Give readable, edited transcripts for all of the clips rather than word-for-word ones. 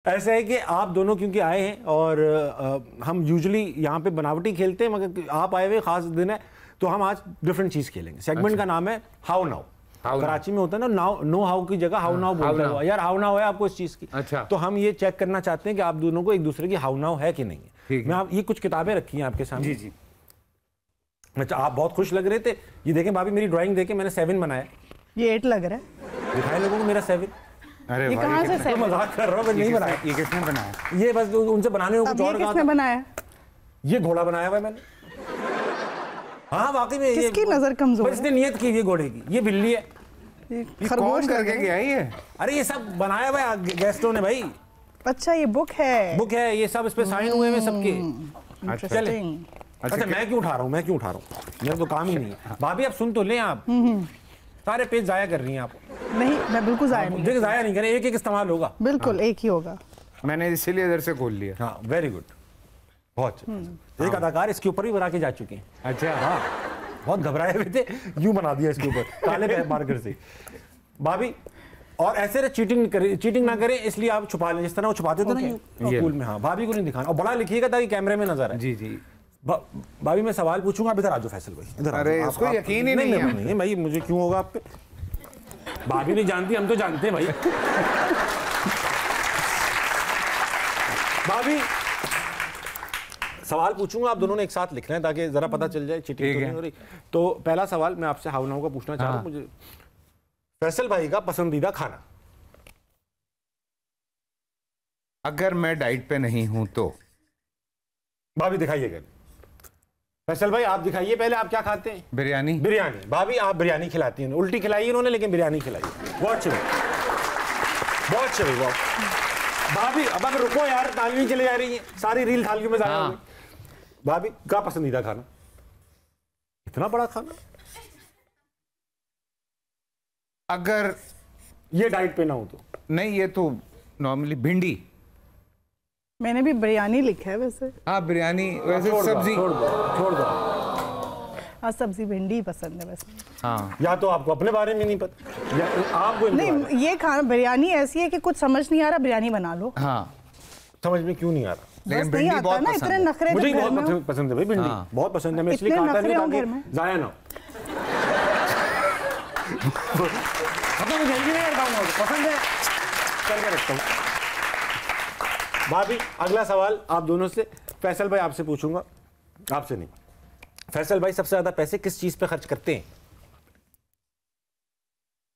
ऐसा है कि आप दोनों क्योंकि आए हैं और हम यूजुअली यहाँ पे बनावटी खेलते हैं, मगर आप आए हुए खास दिन है तो हम आज डिफरेंट चीज खेलेंगे। सेगमेंट का नाम है हाउ नाउ। कराची में होता है ना नाउ, नो हाउ की जगह हाउ नाउ बोलते हैं यार, हाउ नाउ है आपको इस चीज की। अच्छा। तो हम ये चेक करना चाहते हैं कि आप दोनों को एक दूसरे की हाउ नाउ है कि नहीं है। मैं आप ये कुछ किताबें रखी हैं आपके सामने। जी। अच्छा, आप बहुत खुश लग रहे थे। ये देखें भाभी, मेरी ड्राइंग देखें, मैंने 7 बनाया। ये 8 लग रहा है। दिखाए लोगों को मेरा 7। अरे ये कहाँ से 7? मजाक कर रहा हूँ, नहीं बनाया। ये किसने बनाया? ये बस उनसे बनाने को कुछ और कहा था। बनाया? ये घोड़ा बनाया हुआ है मैंने। हाँ वाकई में। किसकी नजर कमजोर है? इसने नियत की ये घोड़े की। ये बिल्ली है। खरगोश करके गया ये। अरे ये सब बनाया हुआ है गेस्टों ने भाई। अच्छा, ये बुक है। बुक है, ये सब इस पे साइन हुए हैं सबके। अच्छा, मैं क्यों उठा रहा हूँ मेरा तो काम ही नहीं है। भाभी आप सुन तो लें, आप सारे पेज जाया कर रही हैं आप। नहीं, मैं बिल्कुल जाया नहीं करें, एक इस्तेमाल होगा। बिल्कुल एक ही होगा। मैंने इसीलिए इधर से खोल लिया। हाँ, वेरी गुड, बहुत एक अदाकार इसके ऊपर भी बना के जा चुके हैं। अच्छा। हाँ, बहुत घबराए हुए थे, यूं बना दिया इसके ऊपर काले मार्कर से। भाभी और ऐसे चीटिंग ना करें, इसलिए आप छुपा लें, जिस तरह वो छुपाते थे ना स्कूल में। हाँ, भाभी को नहीं दिखाना और बड़ा लिखिएगा ताकि कैमरे में नजर आए। जी। भाभी मैं सवाल पूछूंगा, आप इधर आ जाओ फैसल भाई, इधर। अरे उसको यकीन ही नहीं है भाई, मुझे क्यों होगा आप पे? भाभी नहीं जानती, हम तो जानते हैं भाई। भाभी सवाल पूछूंगा, आप दोनों ने एक साथ लिखना है ताकि जरा पता चल जाए चीटिंग तो नहीं हो रही। तो पहला सवाल मैं आपसे हाउ नाउ का पूछना चाह रहा हूँ। मुझे फैसल भाई का पसंदीदा खाना। अगर मैं डाइट पे नहीं हूं तो। भाभी दिखाइएगा। फैसल भाई आप दिखाइए पहले, आप क्या खाते हैं? बिरयानी। भाभी आप बिरयानी खिलाती हैं। उल्टी खिलाई इन्होंने, लेकिन बिरयानी खिलाई। बहुत चली। भाभी अब अगर रुको यार, तालियां चले जा रही हैं, सारी रील थालियों में जाया हो गई। भाभी का पसंदीदा खाना? इतना बड़ा खाना? अगर ये डाइट पे ना हो तो? नहीं, ये तो नॉर्मली भिंडी। मैंने भी बिरयानी लिखा है वैसे। हाँ, बिरयानी वैसे सब्जी छोड़ दो। हाँ, सब्जी भिंडी पसंद है वैसे। हाँ, या तो आपको अपने बारे में नहीं पता या आपको नहीं। ये खाना बिरयानी ऐसी है कि कुछ समझ नहीं आ रहा, बिरयानी बना लो। हाँ, समझ में क्यों नहीं आ रहा? लेकिन भिंडी बहुत पसंद है। नखरे मुझे बहुत पसंद है भाई भिंडी। हाँ। बहुत पसंद है, मैं इसलिए खाता नहीं ताकि जाया ना हो। पसंद है करके रखता हूँ। भाभी अगला सवाल आप दोनों से। फैसल भाई आपसे पूछूंगा, आपसे नहीं। फैसल भाई सबसे ज्यादा पैसे किस चीज पे खर्च करते हैं?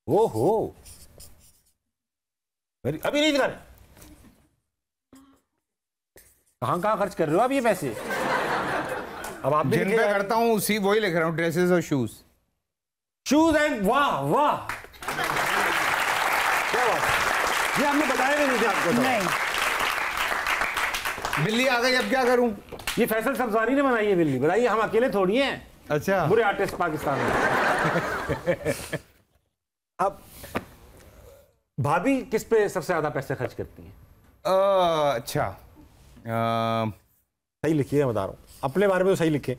ओहो, अभी नहीं दिखा रहे। कहाँ खर्च कर रहे हो आप ये पैसे? अब आप जिन पे करता हूँ उसी वही लिख रहा हूँ, ड्रेसेस और शूज एंड वाह क्या बात है, ये हमने बताया भी नहीं थे आपको। नहीं, बिल्ली आ गई, अब क्या करूं? ये फैसल सब्जानी ने बनाई है बिल्ली, बताइए, हम अकेले थोड़ी हैं। अच्छा, बुरे आर्टिस्ट पाकिस्तान में। अब भाभी किस पे सबसे ज्यादा पैसे खर्च करती हैं? अच्छा, सही लिखिए, बता रहा हूँ, अपने बारे में तो सही लिखे।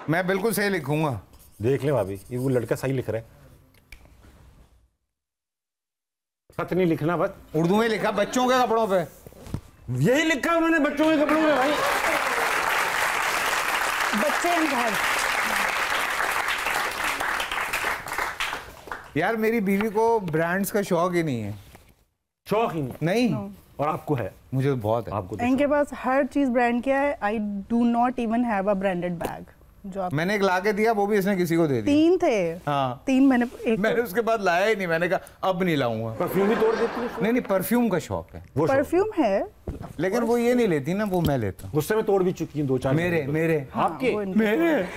मैं बिल्कुल सही लिखूंगा। देख ले भाभी, ये वो लड़का सही लिख रहा है। खत नहीं लिखना, बस उर्दू में लिखा, बच्चों के कपड़ों पे। यही लिखा उन्होंने, बच्चों के कपड़ों में। भाई बच्चे घर। यार मेरी बीवी को ब्रांड्स का शौक ही नहीं है। शौक ही नहीं। और आपको है? मुझे बहुत है। आपको इनके पास हर चीज ब्रांड की है। I do not even have a branded bag. जो आप मैंने एक लाके दिया, वो भी इसने किसी को दे दिया। 3 थे। हाँ, 3 मैंने उसके बाद लाया ही नहीं। मैंने कहा अब नहीं लाऊंगा। परफ्यूम भी तोड़ देती है? नहीं, परफ्यूम का शौक है। वो परफ्यूम है, लेकिन वो ये नहीं लेती ना, वो मैं लेता हूँ। गुस्से में तोड़ भी चुकी हैं 2-4। मेरे आपके? मेरे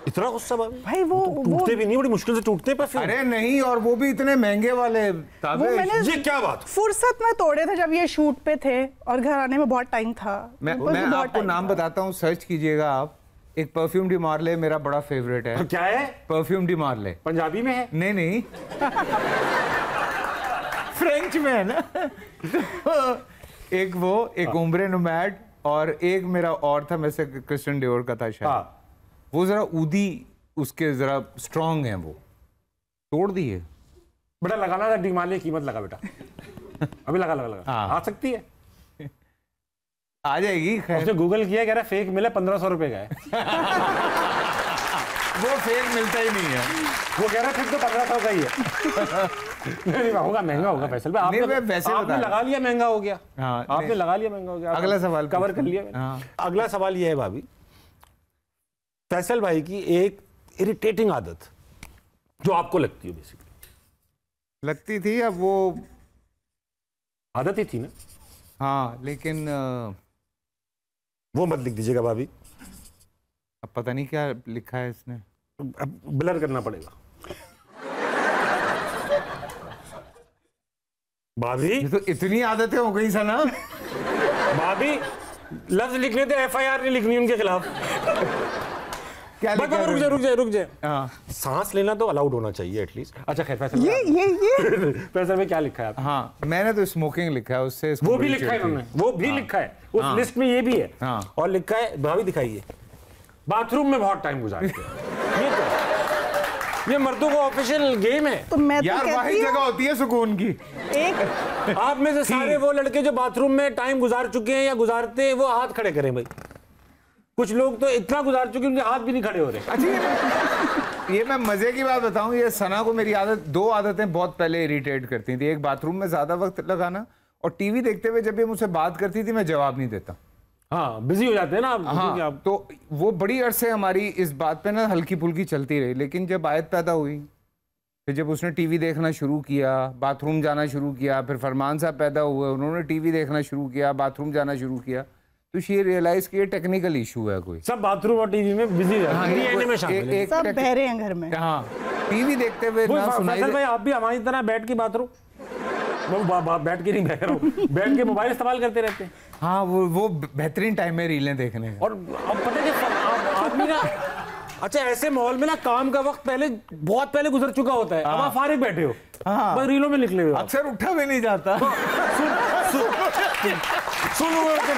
इतना गुस्सा भाई वो टूटते भी नहीं, बड़ी मुश्किल से टूटते परफ्यूम। अरे नहीं, और वो भी इतने महंगे वाले। ये क्या बात? फुर्सत में तोड़े थे जब ये शूट पे थे और घर आने में बहुत टाइम था। मैं आपको नाम बताता हूँ, सर्च कीजिएगा आप। एक परफ्यूम डी मार्ले मेरा बड़ा फेवरेट है। क्या है? परफ्यूम डी मार्ले। पंजाबी में है? नहीं फ्रेंच में है ना। एक उम्ब्रे नोमैड, और एक मेरा और था, वैसे क्रिस्टियन डियोर का था शायद। वो जरा ऊदी, उसके जरा स्ट्रांग है, वो तोड़ दिए। बेटा लगाना था डी मार्ले, कीमत लगा बेटा। अभी लगा लगा लगा हाँ। आ सकती है, आ जाएगी। खैर उसने गूगल किया, कह रहा फेक मिले 1500 रुपए का है। वो फेक मिलता ही नहीं है। वो कह रहा फिर तो 1500 का ही है। नहीं होगा, महंगा होगा फैसल भाई। नहीं, मैं वैसे आपने बता लगा लिया महंगा हो गया। हाँ, आपने लगा लिया महंगा हो गया। अगला सवाल कवर कर लिया। हाँ। अगला सवाल ये है भाभी, फैसल भाई की एक इरिटेटिंग आदत जो आपको लगती है, बेसिकली लगती थी, अब वो आदत ही थी ना। हाँ, लेकिन वो मत लिख दीजिएगा भाभी, अब पता नहीं क्या लिखा है इसने। अब ब्लर करना पड़ेगा। भाभी ये तो इतनी आदतें हो गई सना। भाभी लफ्ज लिखने थे, FIR नहीं लिखनी उनके खिलाफ। क्या बस लिखा है? रुक जाए। हाँ सांस लेना तो अलाउड होना चाहिए एटलीस्ट। अच्छा खैर फैसल ये फैसल में क्या लिखा है आप? हाँ, मैंने तो स्मोकिंग लिखा है, उससे इसको वो भी बड़ी लिखा है चिढ़ थी। उन्होंने, वो भी लिखा है उस लिस्ट में, ये भी है। हाँ। और लिखा है, भाभी दिखाइए, बाथरूम में बहुत टाइम गुजारते हैं। ये तो ये मर्दों का ऑफिशियल गेम है। तो मैं तो यार वही कहती जगह होती है सुकून की। एक आप में से सारे वो लड़के जो बाथरूम में टाइम गुजार चुके हैं या गुजारते हैं, वो हाथ खड़े करें भाई। कुछ लोग तो इतना गुजार चुके हैं, उनके हाथ भी नहीं खड़े हो रहे। अच्छा, ये मैं मजे की बात बताऊं, ये सना को मेरी दो आदतें बहुत पहले इरिटेट करती थी। एक बाथरूम में ज्यादा वक्त लगाना, और टीवी देखते हुए जब ये मुझसे बात करती थी मैं जवाब नहीं देता। हाँ, बिजी हो जाते हैं ना आप। क्योंकि हाँ, तो वो बड़ी अरसे हमारी इस बात पे ना हल्की फुल्की चलती रही। लेकिन जब आयत पैदा हुई, फिर जब उसने टीवी देखना शुरू किया, बाथरूम जाना शुरू किया, फिर फरमान साहब पैदा हुए, उन्होंने टीवी देखना शुरू किया, बाथरूम जाना शुरू किया, तो शी रियलाइज कि ये टेक्निकल इशू है कोई। सब बाथरूम और टीवी में बिजी रहते हैं। DNA में शामिल है। सब बहरे हैं घर में। हाँ, टीवी देखते हुए ना सुनाई फैसल भाई, आप भी हमारी तरह बैठ के बाथरूम, बैठ के नहीं बह रहा हूँ, बैठ के मोबाइल इस्तेमाल करते रहते हैं। हाँ, वो बेहतरीन टाइम है रीलें देखने का। और अब पता है कि आदमी ना, अच्छा ऐसे माहौल में ना काम का वक्त पहले बहुत पहले गुजर चुका होता है। अब आप फारिग बैठे हो, हाँ। बस रीलों में निकले हुए हो। अक्सर उठा भी नहीं जाता। सुन हो गए होते,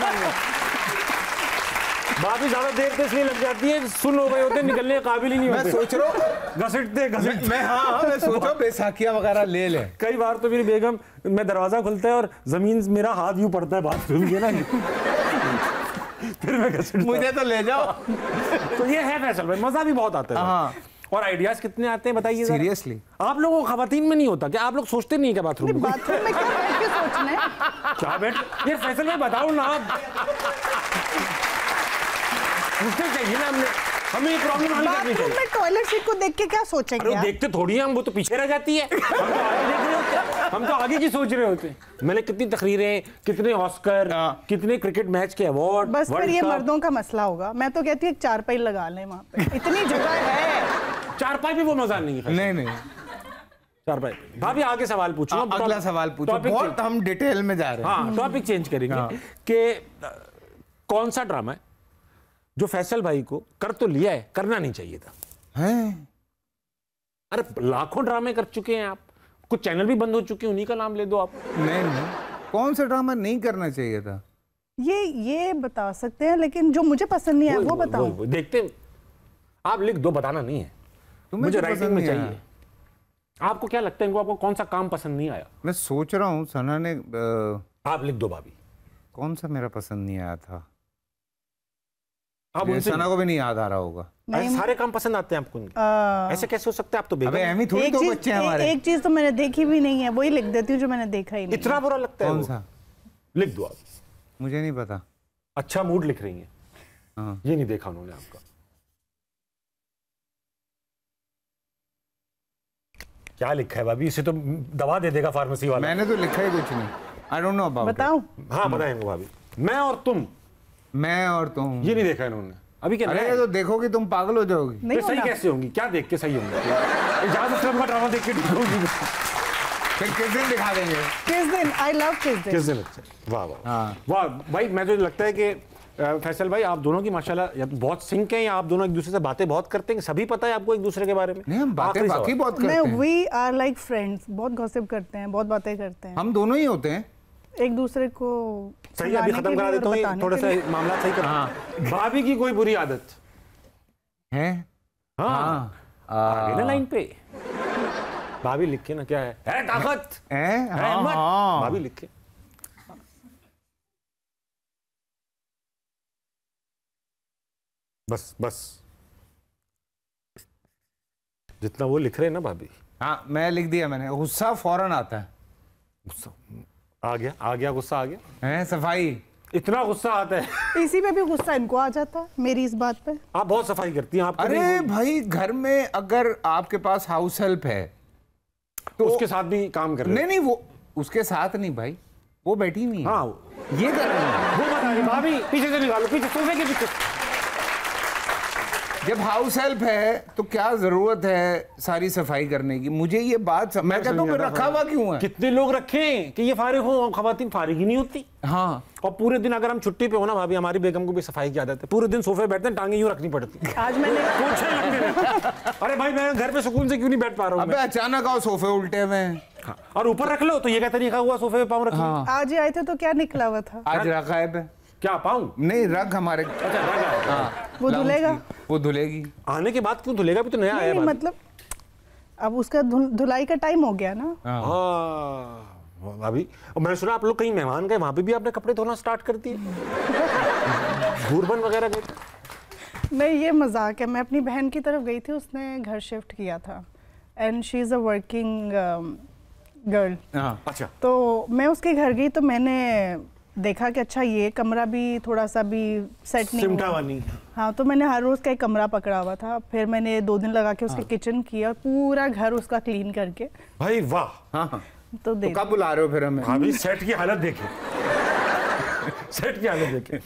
बात भी ज्यादा देर तो इसलिए लग जाती है, सुन हो गए होते, निकलने के काबिल ही नहीं होते। मैं सोच रहा हूँ घसीटते मैं सोच रहा हूँ बैसाखियाँ वगैरह ले ले। कई बार तो मेरी बेगम, मैं दरवाजा खुलता है और जमीन मेरा हाथ यूं पड़ता है बाथरूम के ना, फिर मैं घसीटता। मुझे तो ले जाओ। तो ये है फैसल भाई, मजा भी बहुत आता है। हाँ। और आइडियाज कितने आते हैं बताइए जरा। सीरियसली आप लोगों को खवातीन में नहीं होता क्या? आप लोग सोचते नहीं क्या बाथरूम में? बाथरूम में क्या बैठ के सोचना है? क्या बैठ ये फैसल भाई बताओ ना आप। पूछते चाहिए ना हमें ये प्रॉब्लम हल करनी बाथरूम चाहिए। में टॉयलेट सीट को देख के क्या सोचेंगे अरे आप? देखते थोड़ी हैं हम, वो तो पीछे रह जाती है। हम तो आगे देख रहे होते हैं, हम तो आगे की सोच रहे होते हैं। मैंने कितनी तकरीरें, कितने ऑस्कर, कितने क्रिकेट मैच के अवार्ड। बस फिर ये मर्दों का मसला होगा। मैं तो कहती हूँ एक चारपाई लगा लें वहाँ पे, इतनी जगह है। चारपाई भी वो मजा नहीं है। नहीं चारपाई। भाभी आगे सवाल पूछो। अगला सवाल पूछो। बहुत हम डिटेल में जा रहे हैं। हाँ, टॉपिक चेंज करेंगे कि कौन सा ड्रामा है जो फैसल भाई को कर तो लिया है, करना नहीं चाहिए था। हैं? अरे लाखों ड्रामे कर चुके हैं आप, कुछ चैनल भी बंद हो चुके हैं, उन्हीं का नाम ले दो आप। नहीं, कौन सा ड्रामा नहीं करना चाहिए था? ये बता सकते हैं, लेकिन जो मुझे पसंद नहीं आया वो बताओ। देखते आप लिख दो, बताना नहीं है, मुझे राइटिंग में चाहिए। आपको क्या लगता है इनको, आपको कौन सा काम पसंद नहीं आया? मैं सोच रहा हूँ सना ने आप लिख दो भाभी। कौन सा मेरा पसंद नहीं आया था? आप सना को भी नहीं याद आ रहा होगा। सारे काम पसंद आते हैं आपको इनके? ऐसे कैसे हो सकते हैं? आप तो अबे एमी थोड़ी दो बच्चे हैं हमारे। एक चीज तो मैंने देखी भी नहीं है, वही लिख देती हूँ जो मैंने देखा ही नहीं। इतना बुरा लगता है? कौन सा? लिख दो आप। मुझे नहीं पता। अच्छा मूड लिख रही हैं। हाँ। ये नहीं देखा उन्होंने आपका। क्या लिखा है भाभी? इसे तो दवा दे देगा फार्मेसी वाला। मैंने तो लिखा ही कुछ नहीं। I don't know about. बताओ। हाँ बताएंगे भाभी। मैं और तुम। मैं और तुम। ये नहीं देखा इन्होंने अभी। क्या अरे तो देखोगे तुम पागल हो जाओगी। नहीं सही कैसे होंगी? क्या देख के सही होंगी? इजाज़त अकरम का ड्रामा देख के ठीक होगी? फिर किस दिन दिखा देंगे? किस दिन? आई लव किस दिन। किस दिन? अच्छा, वाह वाह हाँ। वाह भाई। मैं तो लगता है कि फैसल भाई आप दोनों की माशाल्लाह या बहुत सिंक हैं, या आप दोनों एक दूसरे से बातें बहुत करते हैं, सभी पता है आपको एक दूसरे के बारे में? नहीं, हम बातें बाकी बहुत करते हैं। वी आर लाइक फ्रेंड्स, बहुत गॉसिप करते हैं, बहुत बातें करते हैं। हम दोनों ही होते हैं एक दूसरे को सही। अभी खत्म करा देता हूँ, थोड़ा सा मामला सही करा। भाभी की कोई बुरी आदत है? हाँ, आगे ना लाइन पे। भाभी लिख के ना, क्या है ताकत है हिम्मत, हाँ। भाभी लिख के। बस बस जितना वो लिख रहे हैं ना भाभी। हाँ मैं लिख दिया मैंने, गुस्सा फौरन आता है। गुस्सा आ गया गुस्सा आ गया है सफाई, इतना गुस्सा आता है। इसी पे भी गुस्सा इनको आ जाता है मेरी इस बात पे। आप बहुत सफाई करती हैं, आप अरे भाई घर में अगर आपके पास हाउस हेल्प है तो उसके साथ भी काम कर रहे नहीं नहीं वो उसके साथ नहीं भाई, वो बैठी हुई है, हाँ ये कर रही है। वो बता रही भाभी पीछे से निकालो, पीछे सोफे के पीछे। जब हाउस हेल्प है तो क्या जरूरत है सारी सफाई करने की? मुझे ये बात मैं कहता हूँ फिर रखा हुआ क्यों है? कितने लोग रखे हैं कि ये फारिग हो, खवातीन फारिग ही नहीं होती। हाँ और पूरे दिन अगर हम छुट्टी पे हो ना भाभी, हमारी बेगम को भी सफाई की आदत है, पूरे दिन सोफे बैठते हैं, टांगे यूं रखनी पड़ती है। आज मैंने अरे भाई मैं घर पे सुकून से क्यों नहीं बैठ पा रहा हूँ? अबे अचानक आओ सोफे उल्टे हुए हैं। हाँ। और ऊपर रख लो तो ये क्या तरीका हुआ सोफे पे पाँव रखने? हाँ। आज ही आए थे तो क्या निकला हुआ था? आज रखा है पे क्या पाऊँ? नहीं रख हमारे। अच्छा हाँ वो धुलेगा, वो धुलेगी। आने के बाद क्यों धुलेगा? भी तो नया आया नहीं मतलब अब उसका धुलाई का टाइम हो गया ना। हाँ अभी। और मैंने सुना आप लोग कहीं मेहमान गए, वहां पे भी आपने कपड़े धोना स्टार्ट कर दिए? घूरबन वगैरह गए? नहीं ये मजाक है। मैं अपनी बहन की तरफ गई थी, उसने घर शिफ्ट किया था and she is a working girl. अच्छा। तो मैं उसके घर गई तो मैंने देखा कि अच्छा ये कमरा भी थोड़ा सा भी सेट नहीं सिमटा हुआ। वाली। हाँ तो मैंने हर रोज़ का एक कमरा पकड़ा हुआ था। फिर मैंने 2 दिन लगा के उसके किचन किया और पूरा घर उसका क्लीन करके। भाई वाह। हाँ तो कब बुला रहे हो फिर हमें? अभी सेट की हालत देखे। सेट की हालत देखे।